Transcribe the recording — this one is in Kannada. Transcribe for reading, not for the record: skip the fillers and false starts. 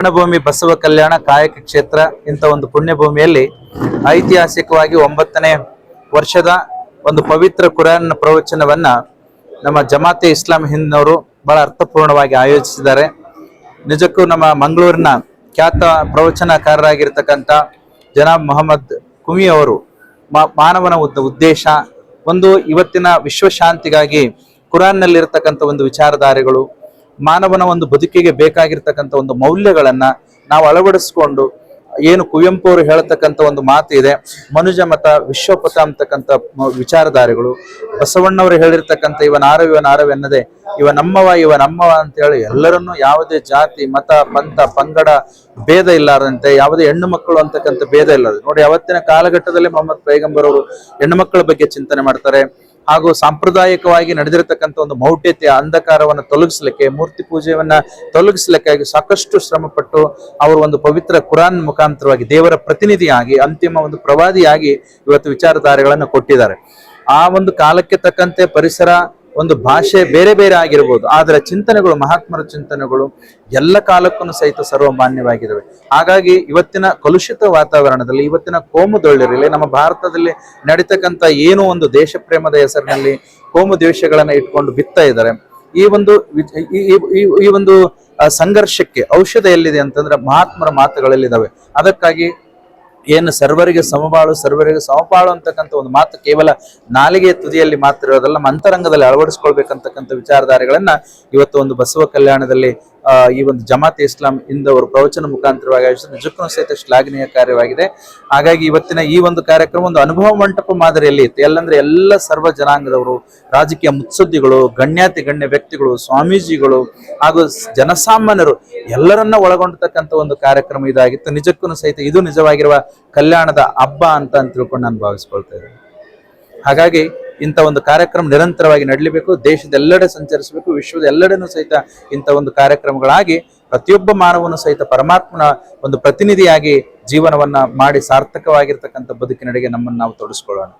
ಪುಣ್ಯಭೂಮಿ ಬಸವ ಕಲ್ಯಾಣ ಕಾಯಕ ಕ್ಷೇತ್ರ ಇಂಥ ಒಂದು ಪುಣ್ಯಭೂಮಿಯಲ್ಲಿ ಐತಿಹಾಸಿಕವಾಗಿ 9ನೇ ವರ್ಷದ ಒಂದು ಪವಿತ್ರ ಕುರಾನ್ ಪ್ರವಚನವನ್ನ ನಮ್ಮ ಜಮಾತೆ ಇಸ್ಲಾಂ ಹಿಂದ್ನವರು ಬಹಳ ಅರ್ಥಪೂರ್ಣವಾಗಿ ಆಯೋಜಿಸಿದ್ದಾರೆ. ನಿಜಕ್ಕೂ ನಮ್ಮ ಮಂಗಳೂರಿನ ಖ್ಯಾತ ಪ್ರವಚನಕಾರರಾಗಿರ್ತಕ್ಕಂಥ ಜನಾಬ್ ಮೊಹಮ್ಮದ್ ಕುಮಿ ಅವರು ಮಾನವನ ಉದ್ದೇಶ ಒಂದು ಇವತ್ತಿನ ವಿಶ್ವಶಾಂತಿಗಾಗಿ ಕುರಾನ್ನಲ್ಲಿರ್ತಕ್ಕಂಥ ಒಂದು ವಿಚಾರಧಾರೆಗಳು, ಮಾನವನ ಒಂದು ಬದುಕಿಗೆ ಬೇಕಾಗಿರ್ತಕ್ಕಂಥ ಒಂದು ಮೌಲ್ಯಗಳನ್ನ ನಾವು ಅಳವಡಿಸ್ಕೊಂಡು, ಏನು ಕುವೆಂಪು ಅವರು ಹೇಳ್ತಕ್ಕಂಥ ಒಂದು ಮಾತು ಇದೆ, ಮನುಜ ಮತ ವಿಶ್ವಪಥ ಅಂತಕ್ಕಂಥ ವಿಚಾರಧಾರೆಗಳು, ಬಸವಣ್ಣವರು ಹೇಳಿರ್ತಕ್ಕಂಥ ಇವನಾರವ ಎನ್ನದೆ ಇವ ನಮ್ಮವ ಅಂತ ಹೇಳಿ ಎಲ್ಲರನ್ನೂ ಯಾವುದೇ ಜಾತಿ ಮತ ಪಂಥ ಪಂಗಡ ಭೇದ ಇಲ್ಲಾರದಂತೆ, ಯಾವುದೇ ಹೆಣ್ಣು ಮಕ್ಕಳು ಅಂತಕ್ಕಂಥ ಭೇದ ಇಲ್ಲದೆ ನೋಡಿ, ಅವತ್ತಿನ ಕಾಲಘಟ್ಟದಲ್ಲಿ ಮೊಹಮ್ಮದ್ ಪೈಗಂಬರ್ ಅವರು ಹೆಣ್ಣು ಮಕ್ಕಳ ಬಗ್ಗೆ ಚಿಂತನೆ ಮಾಡ್ತಾರೆ. ಹಾಗೂ ಸಾಂಪ್ರದಾಯಿಕವಾಗಿ ನಡೆದಿರತಕ್ಕಂಥ ಒಂದು ಮೌಢ್ಯತೆಯ ಅಂಧಕಾರವನ್ನು ತೊಲಗಿಸ್ಲಿಕ್ಕೆ, ಮೂರ್ತಿ ಪೂಜೆಯನ್ನ ತೊಲಗಿಸ್ಲಿಕ್ಕಾಗಿ ಸಾಕಷ್ಟು ಶ್ರಮಪಟ್ಟು ಅವರು ಒಂದು ಪವಿತ್ರ ಕುರಾನ್ ಮುಖಾಂತರವಾಗಿ ದೇವರ ಪ್ರತಿನಿಧಿಯಾಗಿ, ಅಂತಿಮ ಒಂದು ಪ್ರವಾದಿಯಾಗಿ ಇವತ್ತು ವಿಚಾರಧಾರೆಗಳನ್ನು ಕೊಟ್ಟಿದ್ದಾರೆ. ಆ ಒಂದು ಕಾಲಕ್ಕೆ ತಕ್ಕಂತೆ ಪರಿಸರ, ಒಂದು ಭಾಷೆ ಬೇರೆ ಬೇರೆ ಆಗಿರ್ಬೋದು, ಆದರೆ ಚಿಂತನೆಗಳು, ಮಹಾತ್ಮರ ಚಿಂತನೆಗಳು ಎಲ್ಲ ಕಾಲಕ್ಕೂ ಸಹಿತ ಸರ್ವಮಾನ್ಯವಾಗಿದ್ದಾವೆ. ಹಾಗಾಗಿ ಇವತ್ತಿನ ಕಲುಷಿತ ವಾತಾವರಣದಲ್ಲಿ, ಇವತ್ತಿನ ಕೋಮುದೊಳ್ಳಿರಲಿ, ನಮ್ಮ ಭಾರತದಲ್ಲಿ ನಡೀತಕ್ಕಂಥ ಏನೋ ಒಂದು ದೇಶ ಪ್ರೇಮದ ಹೆಸರಿನಲ್ಲಿ ಕೋಮು ದ್ವೇಷಗಳನ್ನ ಇಟ್ಕೊಂಡು ಬಿತ್ತಾ ಇದ್ದಾರೆ. ಈ ಒಂದು ಸಂಘರ್ಷಕ್ಕೆ ಔಷಧ ಎಲ್ಲಿದೆ ಅಂತಂದ್ರೆ ಮಹಾತ್ಮರ ಮಾತುಗಳಲ್ಲಿದ್ದಾವೆ. ಅದಕ್ಕಾಗಿ ಏನು ಸರ್ವರಿಗೆ ಸಮಬಾಳು ಸರ್ವರಿಗೆ ಸಮಪಾಳು ಅಂತಕ್ಕಂಥ ಒಂದು ಮಾತು ಕೇವಲ ನಾಲಿಗೆ ತುದಿಯಲ್ಲಿ ಮಾತ್ರ ಇರೋದಲ್ಲ, ನಮ್ಮ ಅಂತರಂಗದಲ್ಲಿ ಅಳವಡಿಸ್ಕೊಳ್ಬೇಕಂತಕ್ಕಂಥ ವಿಚಾರಧಾರೆಗಳನ್ನ ಇವತ್ತು ಒಂದು ಬಸವ ಕಲ್ಯಾಣದಲ್ಲಿ ಈ ಒಂದು ಜಮಾತೆ ಇಸ್ಲಾಂ ಇಂದವರು ಪ್ರವಚನ ಮುಖಾಂತರವಾಗಿ ನಿಜಕ್ಕೂ ಸಹಿತ ಶ್ಲಾಘನೀಯ ಕಾರ್ಯವಾಗಿದೆ. ಹಾಗಾಗಿ ಇವತ್ತಿನ ಈ ಒಂದು ಕಾರ್ಯಕ್ರಮ ಒಂದು ಅನುಭವ ಮಂಟಪ ಮಾದರಿಯಲ್ಲಿ ಇತ್ತು. ಎಲ್ಲಂದ್ರೆ ಎಲ್ಲ ಸರ್ವ ಜನಾಂಗದವರು, ರಾಜಕೀಯ ಮುತ್ಸದ್ದಿಗಳು, ಗಣ್ಯ ವ್ಯಕ್ತಿಗಳು, ಸ್ವಾಮೀಜಿಗಳು ಹಾಗೂ ಜನಸಾಮಾನ್ಯರು ಎಲ್ಲರನ್ನ ಒಳಗೊಂಡತಕ್ಕಂಥ ಒಂದು ಕಾರ್ಯಕ್ರಮ ಇದಾಗಿತ್ತು. ನಿಜಕ್ಕೂ ಸಹಿತ ಇದು ನಿಜವಾಗಿರುವ ಕಲ್ಯಾಣದ ಹಬ್ಬ ಅಂತ ತಿಳ್ಕೊಂಡು ನಾನು ಭಾವಿಸ್ಕೊಳ್ತಾ ಇದ್ದೇನೆ. ಹಾಗಾಗಿ ಇಂಥ ಒಂದು ಕಾರ್ಯಕ್ರಮ ನಿರಂತರವಾಗಿ ನಡೀಬೇಕು, ದೇಶದೆಲ್ಲೆಡೆ ಸಂಚರಿಸಬೇಕು, ವಿಶ್ವದ ಎಲ್ಲೆಡೆನೂ ಸಹಿತ ಇಂಥ ಒಂದು ಕಾರ್ಯಕ್ರಮಗಳಾಗಿ ಪ್ರತಿಯೊಬ್ಬ ಮಾನವನು ಸಹಿತ ಪರಮಾತ್ಮನ ಒಂದು ಪ್ರತಿನಿಧಿಯಾಗಿ ಜೀವನವನ್ನ ಮಾಡಿ ಸಾರ್ಥಕವಾಗಿರ್ತಕ್ಕಂಥ ಬದುಕಿನಡೆಗೆ ನಮ್ಮನ್ನು ನಾವು ತೊಡಗಿಸ್ಕೊಳ್ಳೋಣ.